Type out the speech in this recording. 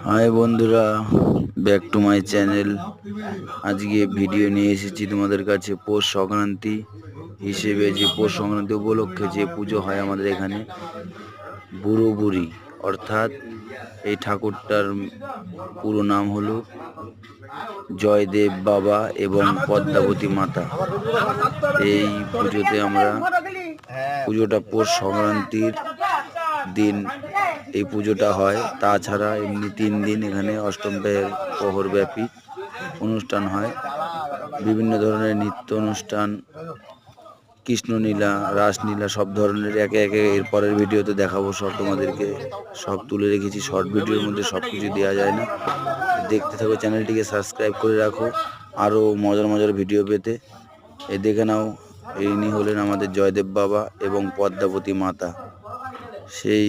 High বন্ধুরা, back to my channel. আজকে video নিয়ে এসেছি তোমাদের কাছে পৌষ সংক্রান্তি হিসেবে। যে পৌষ সংক্রান্তি উপলক্ষে যে পুজো হয় আমাদের এখানে, বুড়ো বুড়ি, অর্থাৎ এই ঠাকুরটার পুরো নাম হলো জয়দেব বাবা এবং পদ্মাবতী মাতা। এই পুজোতে পুজোটা পৌষ সংক্রান্তির দিন এই পুজোটা হয়। তাছাড়া এমনি 3 দিন এখানে অষ্টম প্রহর ব্যাপী অনুষ্ঠান হয়। বিভিন্ন ধরনের নৃত্য অনুষ্ঠান, কৃষ্ণলীলা, রাসলীলা, সব ধরনের একে একে এর পরের ভিডিওতে দেখাবো। সব তোমাদেরকে সব তুলে রেখেছি। শর্ট ভিডিওর মধ্যে সব কিছু দেওয়া যায় না। দেখতে থাকো, চ্যানেলটিকে সাবস্ক্রাইব করে রাখো আরও মজার মজার ভিডিও পেতে। দেখে নাও, ইনি হলেন আমাদের জয়দেব বাবা এবং পদ্মাবতী মাতা। সেই